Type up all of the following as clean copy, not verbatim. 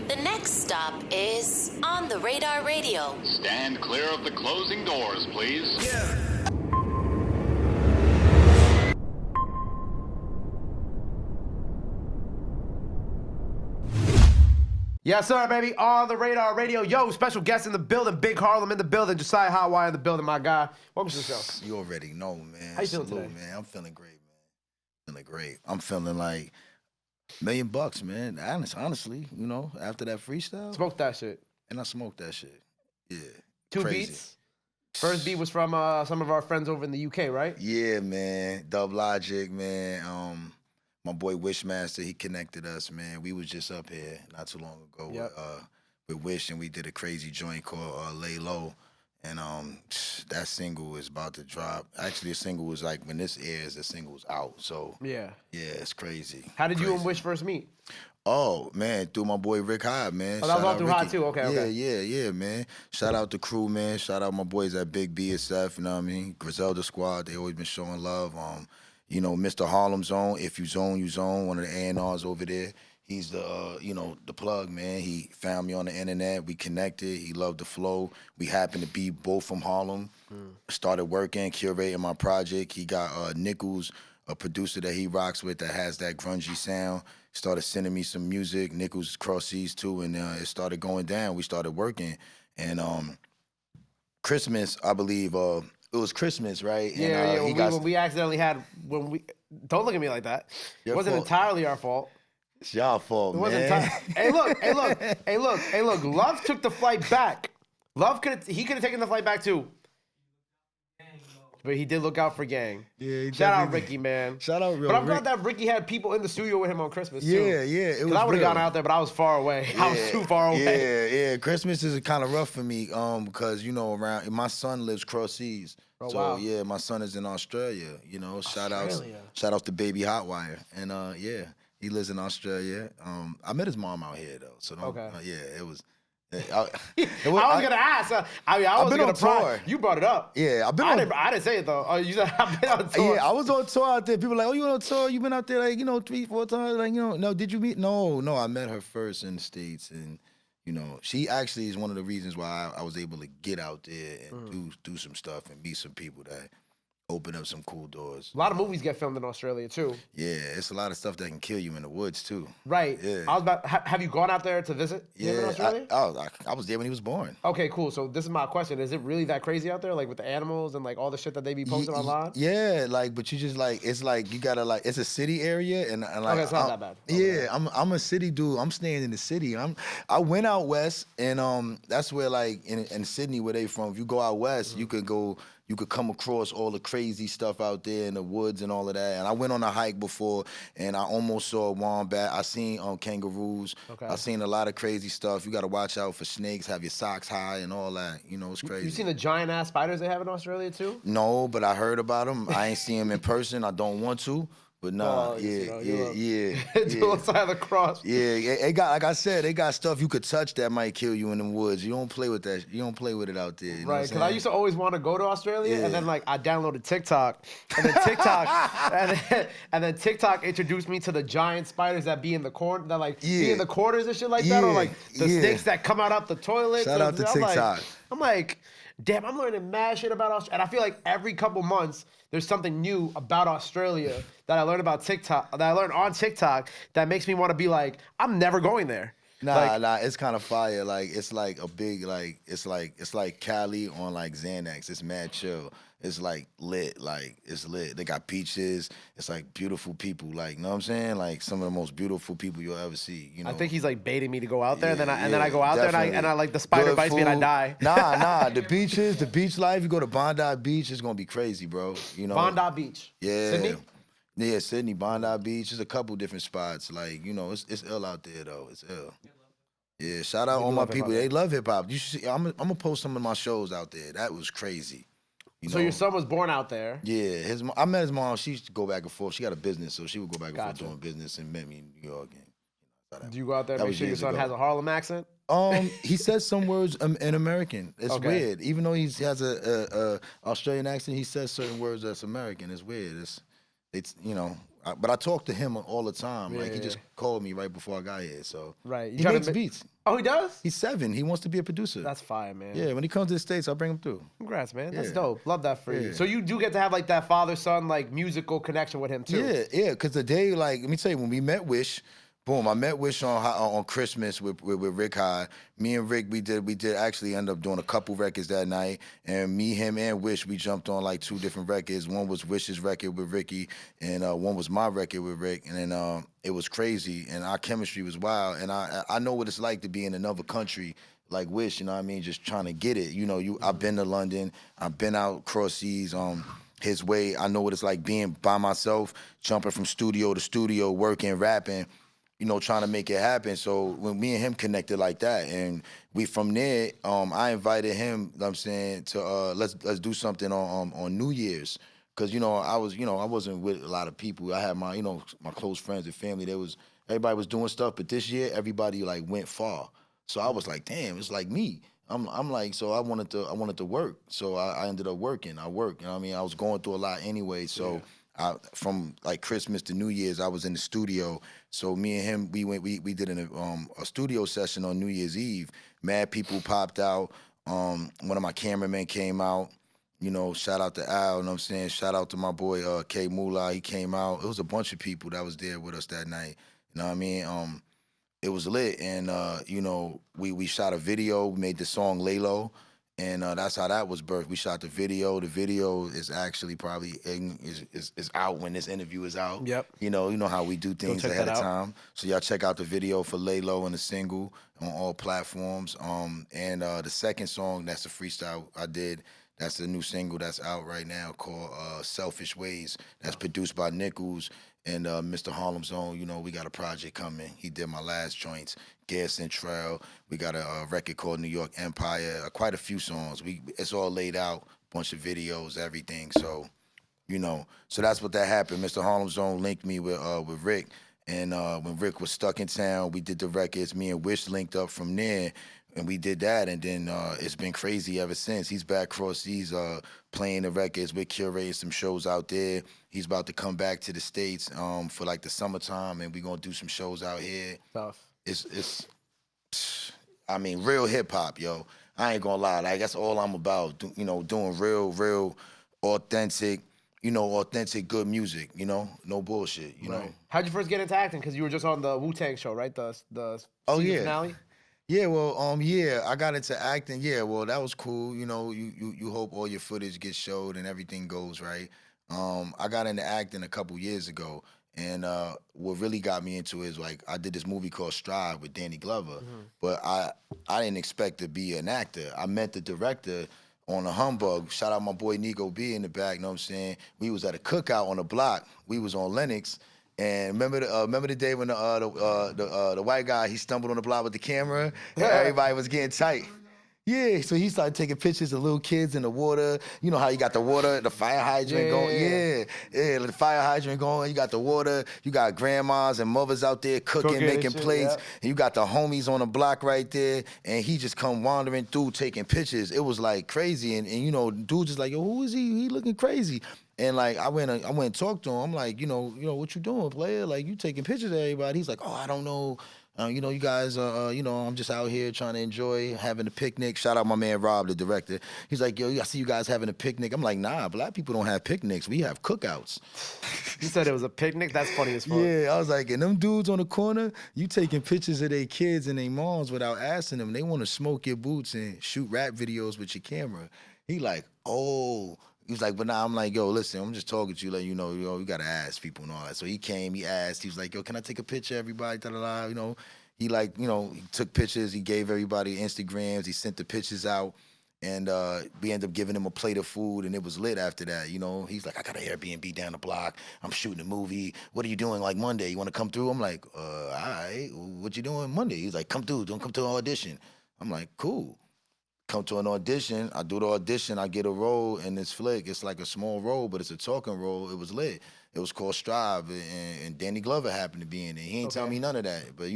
The next stop is On the Radar Radio. Stand clear of the closing doors, please. Yeah. Yes, sir, baby. On the Radar Radio. Yo, special guest in the building. Big Harlem in the building. Josiah Hotwire in the building, my guy. Welcome to the show. You already know, man. How you feeling today? Man. I'm feeling great, man. Feeling great. I'm feeling like $1 million, man. Honestly, you know, after that freestyle. Smoke that shit. And I smoked that shit. Yeah. Two Crazy. beats. First beat was from some of our friends over in the UK, right? Yeah, man. Dub Logic, man. My boy Wishmaster, he connected us, man. We was just up here not too long ago with Wish, and we did a crazy joint called Lay Low. And that single is about to drop. Actually, the single was like, when this airs, the single was out. So, yeah, it's crazy. How did you and Wish first meet? Oh, man, through my boy Rick Hyde, man. Oh, that was all through Hyde, too? Okay. Yeah, man. Shout out the crew, man. Shout out my boys at Big BSF, you know what I mean? Griselda Squad, they always been showing love. You know, Mr. Harlem Zone, if you zone, you zone, one of the A&Rs over there. He's the, you know, the plug, man. He found me on the internet. We connected. He loved the flow. We happened to be both from Harlem. Started working, curating my project. He got Nichols, a producer that he rocks with that has that grungy sound. Started sending me some music. Nichols cross seas too, and it started going down. We started working. And Christmas, I believe, it was Christmas, right? Yeah, and, when we accidentally had, don't look at me like that. It wasn't entirely our fault. It's y'all fault, it man. Hey, look. Love took the flight back. He could have taken the flight back too. But he did look out for gang. Yeah, shout out Ricky, man. Shout out, But I'm glad that Ricky had people in the studio with him on Christmas too. Yeah. It was. I would have gone out there, but I was far away. I was too far away. Yeah. Christmas is kind of rough for me, because you know, around my son lives cross seas. Oh, so wow. yeah, my son is in Australia. You know, shout out to baby Hotwire, and he lives in Australia. I met his mom out here though, so it was. I was gonna ask. I was gonna pry. You brought it up. Yeah, I didn't say it though. Oh, you said I've been on tour. Yeah, I was on tour out there. People were like, oh, you on tour? You been out there like 3-4 times? Like no. Did you meet? No. I met her first in the States, and you know, she actually is one of the reasons why I was able to get out there and do some stuff and meet some people that open up some cool doors. A lot of movies get filmed in Australia too. Yeah, it's a lot of stuff that can kill you in the woods too. Right. Yeah. Have you gone out there to visit him in Australia? I was there when he was born. Okay, cool. So this is my question: is it really that crazy out there, like with the animals and like all the shit that they be posting online? Yeah, but you just it's like you gotta it's a city area and like okay, it's not that bad. Okay. I'm a city dude. I'm staying in the city. I went out west and that's where like in Sydney where they from. If you go out west, you could come across all the crazy stuff out there in the woods and all of that. And I went on a hike before, and I almost saw a wombat. I seen kangaroos. Okay. I seen a lot of crazy stuff. You got to watch out for snakes, have your socks high and all that. You know, it's crazy. You seen the giant-ass spiders they have in Australia, too? No, but I heard about them. I ain't seen them in person. I don't want to. But nah, yeah. Dual side of the cross. Yeah, it got, like I said, they got stuff you could touch that might kill you in the woods. You don't play with that. You don't play with it out there. You right, because I used to always want to go to Australia, and then like I downloaded TikTok, and then TikTok introduced me to the giant spiders that be in the corner, that like be in the corners and shit like that, or like the snakes that come out the toilet. Shout out to TikTok. I'm like, damn, I'm learning mad shit about Australia, and I feel like every couple months there's something new about Australia that I learned about TikTok, that I learned on TikTok that makes me want to be like, I'm never going there. Nah, it's kind of fire. Like it's like a big it's like Cali on like Xanax. It's mad chill. It's like lit. Like it's lit. They got beaches. It's like beautiful people. Like, you know what I'm saying? Like some of the most beautiful people you'll ever see. You know. I think he's like baiting me to go out there, and then I go out there and I like the spider bites me and I die. Nah. The beaches, the beach life. You go to Bondi Beach, it's gonna be crazy, bro. You know. Bondi Beach. Yeah. Sydney. Yeah, Sydney, Bondi Beach. There's a couple different spots. Like, you know, it's ill out there though. It's ill. Yeah, shout out all my people. They love hip hop. You should see. I'm gonna post some of my shows out there. That was crazy. So your son was born out there. Yeah, I met his mom. She used to go back and forth. She got a business, so she would go back and forth doing business and met me in New York. Do you go out there and make sure your son has a Harlem accent? He says some words in American. It's weird. Even though he has a Australian accent, he says certain words that's American. It's weird. It's you know, But I talk to him all the time. Like he Yeah. just called me right before I got here. So Right. You he tryna makes ma- beats. Oh, he does? He's 7. He wants to be a producer. That's fire, man. Yeah, when he comes to the States, I'll bring him through. Congrats, man. That's Yeah. dope. Love that for you. Yeah. So you do get to have like that father-son like musical connection with him too. Yeah. Because the day, like, let me tell you, when we met Wish, boom, I met Wish on Christmas with Rick High. Me and Rick, we did actually end up doing a couple records that night. And me, him, and Wish, we jumped on like 2 different records. One was Wish's record with Ricky, and one was my record with Rick. And then it was crazy, and our chemistry was wild. And I know what it's like to be in another country like Wish, you know what I mean? Just trying to get it. You know, I've been to London, I've been out across seas, his way. I know what it's like being by myself, jumping from studio to studio, working, rapping, you know, trying to make it happen. So when me and him connected like that, and we from there, I invited him, you know what I'm saying, to let's do something on New Year's. Cause I wasn't with a lot of people. I had my my close friends and family. Everybody was doing stuff, but this year everybody like went far. So I was like, damn, it's like me. I'm like, so I wanted to work. So I ended up working. I worked. You know what I mean? I was going through a lot anyway. So from like Christmas to New Year's, I was in the studio. So me and him, we did a studio session on New Year's Eve. Mad people popped out. One of my cameramen came out. Shout out to Al, you know what I'm saying? Shout out to my boy K Moolah, he came out. It was a bunch of people that was there with us that night. You know what I mean? It was lit, and we shot a video. We made the song "Laylo," and that's how that was birthed. We shot the video. The video is actually probably is out when this interview is out. Yep. You know how we do things check ahead that of out. time. So y'all check out the video for "Laylo" and the single on all platforms. And the second song, that's a freestyle I did. That's the new single that's out right now called "Selfish Ways." That's produced by Nichols. And Mr. Harlem's Own, we got a project coming. He did my last joints, Gas Central. We got a record called New York Empire. Quite a few songs. It's all laid out, bunch of videos, everything. So, so that's what that happened. Mr. Harlem's Own linked me with Rick. And when Rick was stuck in town, we did the records. Me and Wish linked up from there. And we did that, and then it's been crazy ever since. He's back across seas playing the records. We're curating some shows out there. He's about to come back to the States for like the summertime, and we're going to do some shows out here. Tough. It's real hip-hop, yo. I ain't going to lie. Like, that's all I'm about, doing real, authentic, authentic good music, no bullshit, you know. How'd you first get into acting? Because you were just on the Wu-Tang show, right? The season finale? Yeah, well, I got into acting. Yeah, well, that was cool. You hope all your footage gets showed and everything goes right. I got into acting a couple years ago, and what really got me into it is like I did this movie called Strive with Danny Glover, but I didn't expect to be an actor. I met the director on a humbug. Shout out my boy Nico B in the back. You know what I'm saying? We was at a cookout on the block. We was on Lennox. And remember the day when the white guy, he stumbled on the block with the camera and everybody was getting tight. Yeah, so he started taking pictures of little kids in the water. You know how you got the water, the fire hydrant going? Yeah, the fire hydrant going. You got the water. You got grandmas and mothers out there cooking, making plates. And you got the homies on the block right there. And he just come wandering through taking pictures. It was like crazy. And dude just like, yo, who is he? He looking crazy. And like I went and talked to him. I'm like, what you doing, player? Like you taking pictures of everybody. He's like, oh, I don't know. You guys, I'm just out here trying to enjoy having a picnic. Shout out my man Rob, the director. He's like, yo, I see you guys having a picnic. I'm like, nah, black people don't have picnics. We have cookouts. You said it was a picnic? That's funny as fuck. Yeah, I was like, and them dudes on the corner, you taking pictures of their kids and their moms without asking them. They want to smoke your boots and shoot rap videos with your camera. He like, oh. He was like, but nah, I'm like, yo, listen, I'm just talking to you, like, you gotta ask people and all that. So he came, he asked, he was like, yo, can I take a picture of everybody, da-da-da, He like, he took pictures, he gave everybody Instagrams, he sent the pictures out, and we ended up giving him a plate of food, and it was lit after that, He's like, I got an Airbnb down the block, I'm shooting a movie, what are you doing, like, Monday, you wanna come through? I'm like, all right, what you doing Monday? He's like, come through, don't come to an audition. I'm like, cool. Come to an audition, I do the audition, I get a role in this flick. It's like a small role, but it's a talking role. It was lit. It was called Strive, and Danny Glover happened to be in it. He ain't tell me none of that, but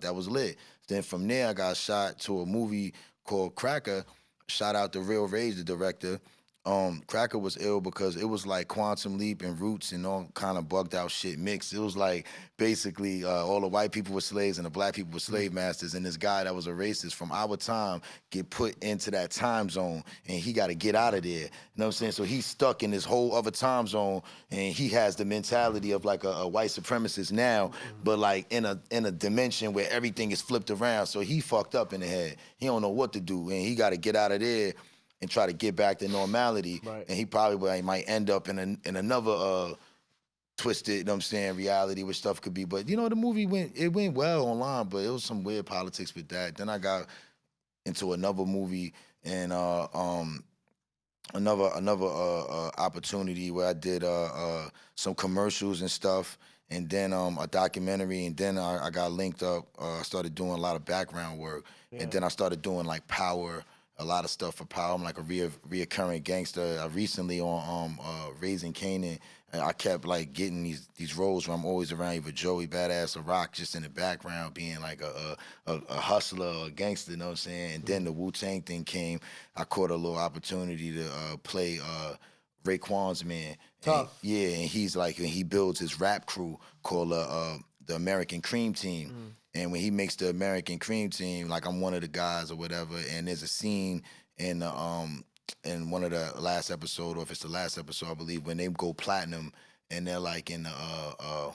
that was lit. Then from there, I got shot to a movie called Cracker. Shout out to Real Rage, the director. Cracker was ill because it was like Quantum Leap and Roots and all kind of bugged out shit mixed. It was like basically all the white people were slaves and the black people were slave masters, and this guy that was a racist from our time get put into that time zone, and he got to get out of there. You know what I'm saying? So he's stuck in this whole other time zone, and he has the mentality of like a white supremacist now, but like in a dimension where everything is flipped around. So he fucked up in the head. He don't know what to do, and he got to get out of there and try to get back to normality. Right. And he probably might end up in another twisted, you know what I'm saying, reality where stuff could be. But you know, the movie went well online, but it was some weird politics with that. Then I got into another movie and another opportunity where I did some commercials and stuff, and then a documentary, and then I got linked up. I started doing a lot of background work, and then I started doing like Power. A lot of stuff for Power. I'm like a reoccurring gangster. I recently on Raising Canaan, I kept like getting these roles where I'm always around either Joey Badass or Rock, just in the background, being like a hustler or a gangster. You know what I'm saying? And then the Wu-Tang thing came. I caught a little opportunity to play Raekwon's man. Tough. And he's like, and he builds his rap crew called the American Cream Team. And when he makes the American Cream Team, like I'm one of the guys or whatever, and there's a scene in one of the last episode, or if it's the last episode, I believe, when they go platinum and they're like in the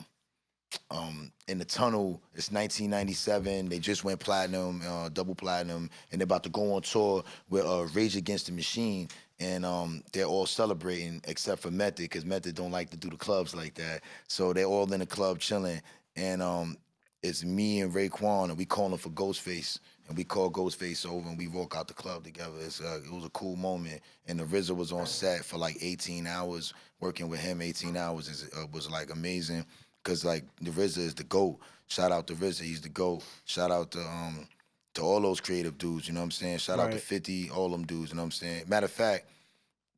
tunnel. It's 1997. They just went platinum, double platinum, and they're about to go on tour with Rage Against the Machine. And they're all celebrating except for Method, because Method don't like to do the clubs like that. So they're all in the club chilling, and it's me and Raekwon, and we calling for Ghostface, and we call Ghostface over, and we walk out the club together. It was a cool moment, and the RZA was on set for like 18 hours. Working with him 18 hours was like amazing, because like the RZA is the GOAT. Shout out to RZA, he's the GOAT. Shout out to all those creative dudes, you know what I'm saying? Shout out to 50, all them dudes, you know what I'm saying? Matter of fact,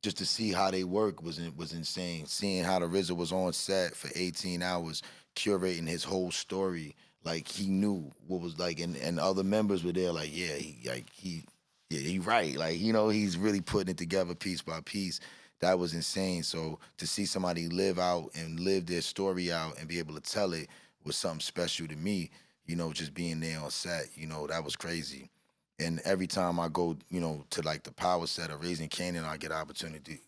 just to see how they work was insane. Seeing how the RZA was on set for 18 hours, curating his whole story. Like he knew what was like, and other members were there. Like, he right. Like, you know, he's really putting it together piece by piece. That was insane. So to see somebody live out and live their story out and be able to tell it was something special to me. You know, just being there on set. You know, that was crazy. And every time I go, you know, to like the Power set of Raising Canaan, I get an opportunity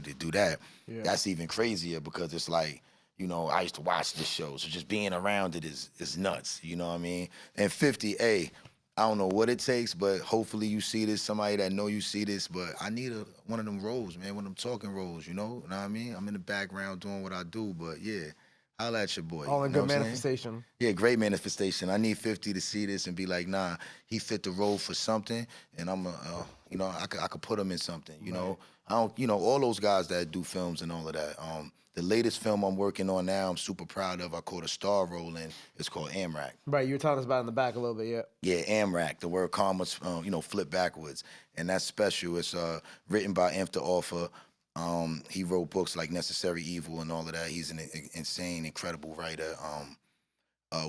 to do that. Yeah. That's even crazier, because it's like, you know, I used to watch this show, so just being around it is nuts. You know what I mean? And 50, I don't know what it takes, but hopefully you see this, somebody that know you see this, but I need one of them roles, man, one of them talking roles, you know what I mean? I'm in the background doing what I do, but yeah, holla at your boy. All in you know good what I'm saying? manifestation. Yeah, great manifestation. I need 50 to see this and be like, nah, he fit the role for something, and I'm you know, I could put him in something. You know, I don't, you know, all those guys that do films and all of that. The latest film I'm working on now, I'm super proud of. I caught a star role in. It's called Amrack. Right, you were telling us about it in the back a little bit, yeah. Yeah, Amrack. The word karma's, you know, flipped backwards, and that's special. It's written by Amtha Offer. He wrote books like Necessary Evil and all of that. He's an insane, incredible writer.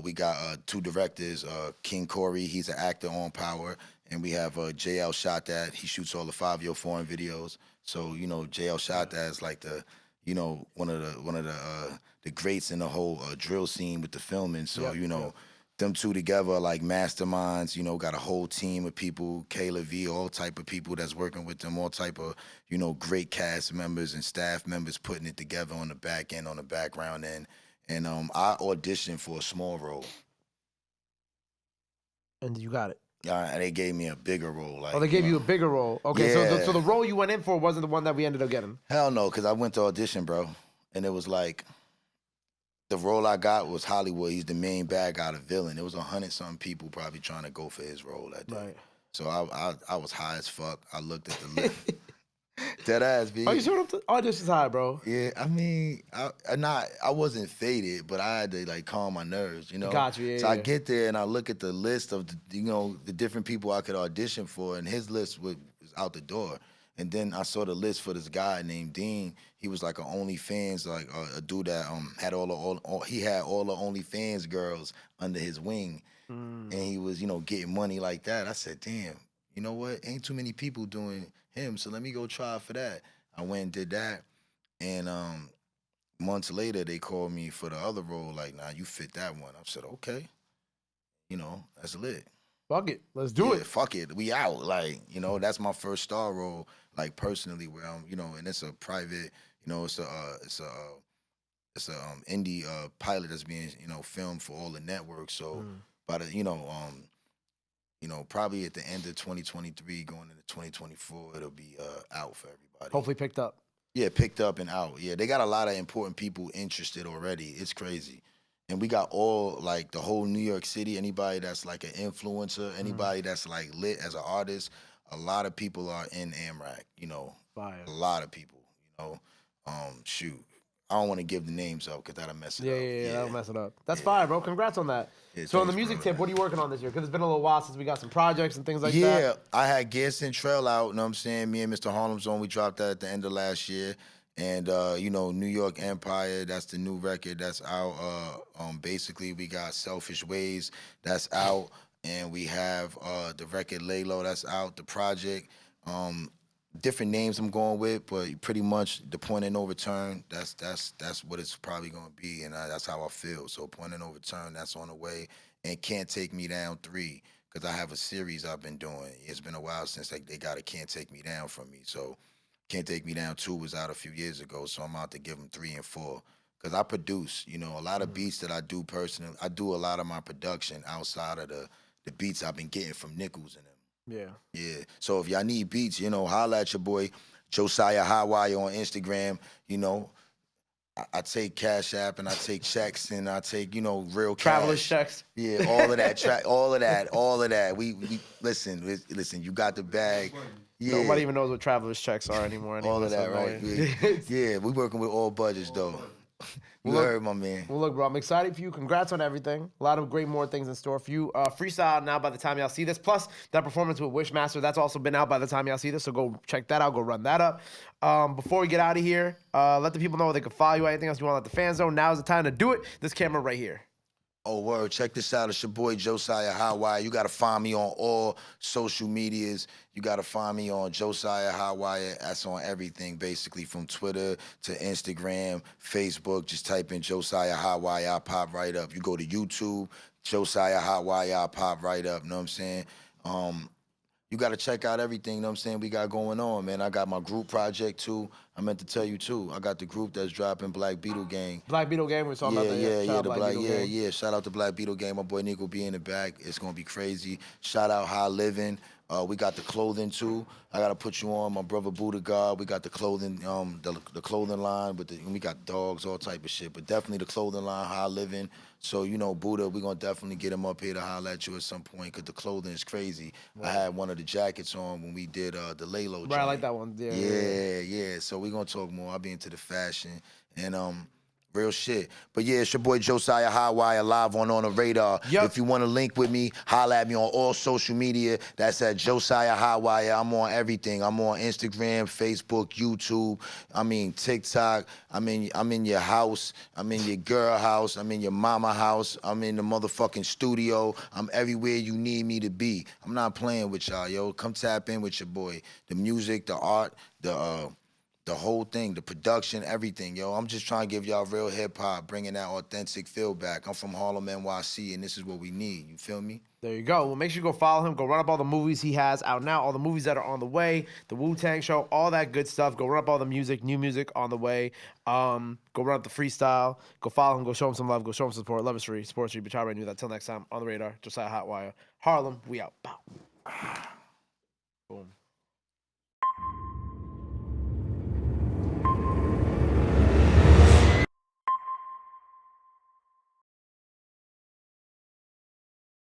We got two directors, King Corey, he's an actor on Power, and we have JL Shot That. He shoots all the 5-year foreign videos. So, you know, JL Shot That is like the, you know, one of the greats in the whole drill scene with the filming. So, you know, them two together are like masterminds, you know, got a whole team of people, Kayla V, all type of people that's working with them, all type of, you know, great cast members and staff members putting it together on the back end, on the background end. And I auditioned for a small role. And you got it. They gave me a bigger role. Like, Oh, they gave you a bigger role. Okay, Yeah. so the role you went in for wasn't the one that we ended up getting. Hell no, because I went to audition, bro. And it was like, the role I got was Hollywood. He's the main bad guy, the villain. It was 100-something people probably trying to go for his role that day. Right. So I was high as fuck. I looked at the list. Dead ass, B. Oh, you showed up to auditions high, bro. Yeah, I mean, I wasn't faded, but I had to like calm my nerves, you know. Got you, yeah, So I yeah. get there and I look at the list of the different people I could audition for, and his list was out the door. And then I saw the list for this guy named Dean. He was like an OnlyFans, like a dude that had all the OnlyFans girls under his wing, and he was getting money like that. I said, damn, you know what? Ain't too many people doing him, so let me go try for that. I went and did that, and months later they called me for the other role. Like, nah, you fit that one. I said, okay, that's lit. Fuck it, let's do it. Fuck it, we out. Like, that's my first star role. Like personally, where I'm, and it's a private, it's a indie pilot that's being filmed for all the networks. So by the probably at the end of 2023, going into 2024, it'll be out for everybody. Hopefully picked up. Yeah, picked up and out. Yeah, they got a lot of important people interested already. It's crazy. And we got all, like, the whole New York City, anybody that's like an influencer, anybody that's like lit as an artist, a lot of people are in Amrack, Fire. A lot of people, shoot. I don't want to give the names up because that'll mess it up. Yeah, that'll mess it up. That's fire, bro. Congrats on that. Yeah, so on the thanks, music bro. tip, what are you working on this year? Because it's been a little while since we got some projects and things like that. Yeah, I had Gas and Trail out, you know what I'm saying? Me and Mr. Harlem's on, we dropped that at the end of last year. And, New York Empire, that's the new record that's out. Basically, we got Selfish Ways that's out. And we have the record Lay Low that's out, the project. Different names I'm going with, but pretty much the Point of No Return, that's what it's probably going to be. And that's how I feel. So Point of No Return, that's on the way. And Can't Take Me Down 3, because I have a series I've been doing. It's been a while since they got a Can't Take Me Down from me. So Can't Take Me Down 2 was out a few years ago, so I'm out to give them 3 and 4. Because I produce, a lot of beats that I do personally. I do a lot of my production outside of the beats I've been getting from Nichols and them. Yeah. So if y'all need beats, holla at your boy, Josiah Hotwire on Instagram. I take Cash App and I take checks and I take, real cash. Traveler's checks. Yeah, all of that, all of that. We listen, you got the bag. Yeah. Nobody even knows what traveler's checks are anymore. All of that, right? Yeah, we working with all budgets, though. You heard, my man. Well, look, bro, I'm excited for you. Congrats on everything. A lot of great more things in store for you. Freestyle now by the time y'all see this. Plus, that performance with Wishmaster, that's also been out by the time y'all see this. So go check that out. Go run that up. Before we get out of here, let the people know they can follow you. Anything else you want to let the fans know? Now's the time to do it. This camera right here. Oh, word. Check this out. It's your boy, Josiah Hotwire. You got to find me on all social medias. You got to find me on Josiah Hotwire. That's on everything, basically, from Twitter to Instagram, Facebook. Just type in Josiah Hotwire. I'll pop right up. You go to YouTube, Josiah Hotwire. I'll pop right up. You know what I'm saying? You got to check out everything, you know what I'm saying, we got going on, man. I got my group project, too. I meant to tell you, too. I got the group that's dropping, Black Beetle Gang. Black Beetle Gang, we're talking about that. Yeah. Shout out to Black Beetle Gang. My boy Nick will be in the back. It's going to be crazy. Shout out High Living. We got the clothing, too. I got to put you on. My brother Buddha God. We got the clothing, the clothing line. We got dogs, all type of shit. But definitely the clothing line, High Living. So, Buddha, we're going to definitely get him up here to holler at you at some point because the clothing is crazy. Right. I had one of the jackets on when we did the Lay Low. Right, I like that one. Yeah. So we're going to talk more. I'll be into the fashion and real shit. But yeah, it's your boy Josiah Hotwire live on the radar. Yep. If you want to link with me, holla at me on all social media. That's at Josiah Hotwire. I'm on everything. I'm on Instagram, Facebook, YouTube. TikTok. I'm in your house. I'm in your girl house. I'm in your mama house. I'm in the motherfucking studio. I'm everywhere you need me to be. I'm not playing with y'all, yo. Come tap in with your boy. The music, the art, the whole thing, the production, everything, yo. I'm just trying to give y'all real hip-hop, bringing that authentic feel back. I'm from Harlem, NYC, and this is what we need. You feel me? There you go. Well, make sure you go follow him. Go run up all the movies he has out now, all the movies that are on the way, the Wu-Tang show, all that good stuff. Go run up all the music, new music on the way. Go run up the freestyle. Go follow him. Go show him some love. Go show him some support. Love is free. Sports free. But y'all already knew that. Till next time, on the radar, Josiah Hotwire. Harlem, we out. Bow.